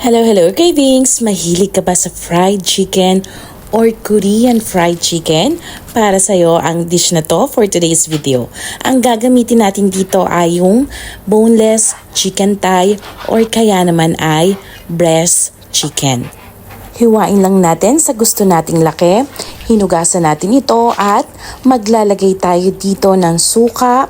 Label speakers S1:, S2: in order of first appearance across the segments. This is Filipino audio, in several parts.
S1: Hello cravings! Mahilig ka ba sa fried chicken or Korean fried chicken? Para sa'yo ang dish na to for today's video. Ang gagamitin natin dito ay yung boneless chicken thigh or kaya naman ay breast chicken. Hiwain lang natin sa gusto nating laki. Hinugasan natin ito at maglalagay tayo dito ng suka,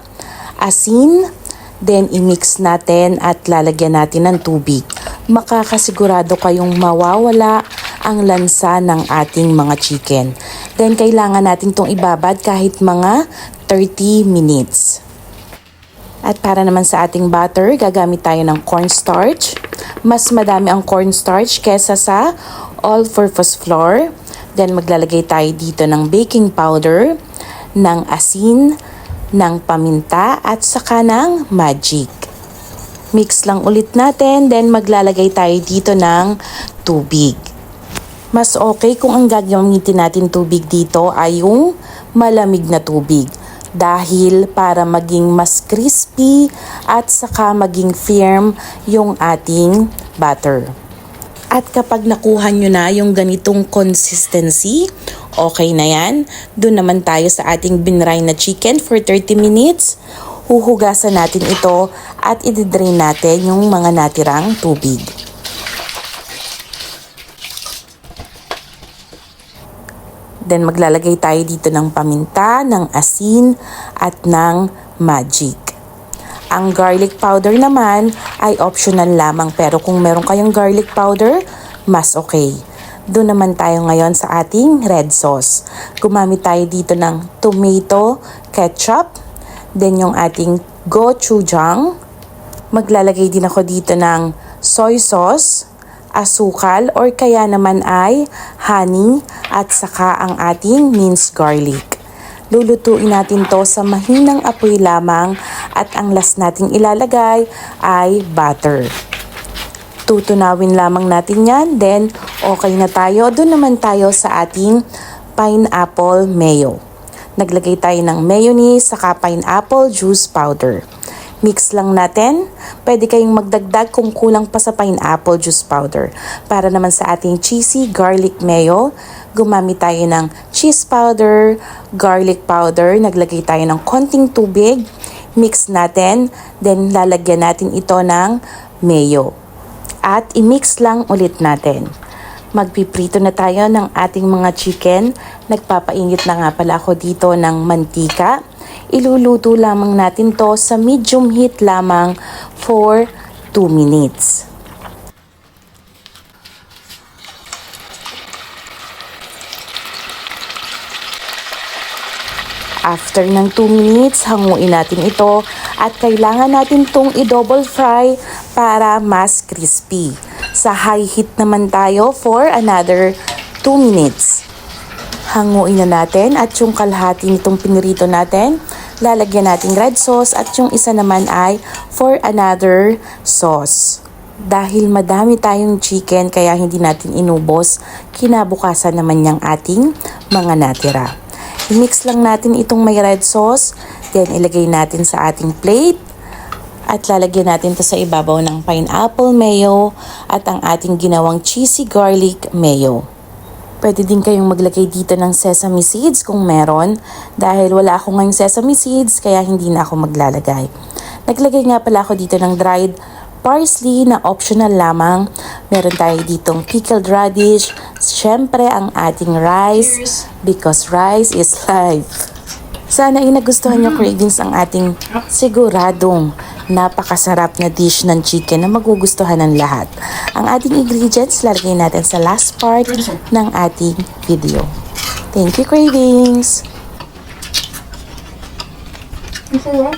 S1: asin, then i-mix natin at lalagyan natin ng tubig. Makakasigurado kayong mawawala ang lansa ng ating mga chicken. Then kailangan natin itong ibabad kahit mga 30 minutes. At para naman sa ating butter, gagamit tayo ng cornstarch. Mas madami ang cornstarch kesa sa all-purpose flour. Then maglalagay tayo dito ng baking powder, ng asin, ng paminta at saka ng magic. Mix lang ulit natin, then maglalagay tayo dito ng tubig. Mas okay kung ang gagamitin natin tubig dito ay yung malamig na tubig. Dahil para maging mas crispy at saka maging firm yung ating butter. At kapag nakuha nyo na yung ganitong consistency, okay na yan. Doon naman tayo sa ating binray na chicken for 30 minutes. Huhugasan natin ito at i-drain natin yung mga natirang tubig. Then maglalagay tayo dito ng paminta, ng asin at ng magic. Ang garlic powder naman ay optional lamang pero kung meron kayong garlic powder, mas okay. Doon naman tayo ngayon sa ating red sauce. Gumamit tayo dito ng tomato ketchup. Then yung ating gochujang. Maglalagay din ako dito ng soy sauce, asukal or kaya naman ay honey at saka ang ating minced garlic. Lulutuin natin to sa mahinang apoy lamang at ang last nating ilalagay ay butter. Tutunawin lamang natin yan, then okay na tayo. Doon naman tayo sa ating pineapple mayo. Naglagay tayo ng mayonnaise saka pineapple juice powder. Mix lang natin. Pwede kayong magdagdag kung kulang pa sa pineapple juice powder. Para naman sa ating cheesy garlic mayo, gumamit tayo ng cheese powder, garlic powder. Naglagay tayo ng konting tubig. Mix natin. Then lalagyan natin ito ng mayo. At i-mix lang ulit natin. Magpiprito na tayo ng ating mga chicken. Nagpapainit na nga pala ako dito ng mantika. Iluluto lamang natin to sa medium heat lamang for 2 minutes. After ng 2 minutes, hanguin natin ito at kailangan natin itong i-double fry para mas crispy. Sa high heat naman tayo for another 2 minutes. Hanguin na natin at yung kalahati nitong pinirito natin, lalagyan natin red sauce at yung isa naman ay for another sauce. Dahil madami tayong chicken kaya hindi natin inubos, kinabukasan naman yung ating mga natira. I-mix lang natin itong may red sauce, then ilagay natin sa ating plate. At lalagyan natin ito sa ibabaw ng pineapple mayo at ang ating ginawang cheesy garlic mayo. Pwede din kayong maglagay dito ng sesame seeds kung meron. Dahil wala ako ngayong sesame seeds kaya hindi na ako maglalagay. Naglagay nga pala ako dito ng dried parsley na optional lamang. Meron tayo ditong pickled radish. Siyempre ang ating rice because rice is life. Sana ay nagustuhan nyo cravings ang ating siguradong napakasarap na dish ng chicken na magugustuhan ng lahat. Ang ating ingredients lalagay natin sa last part ng ating video. Thank you cravings!
S2: Masarap?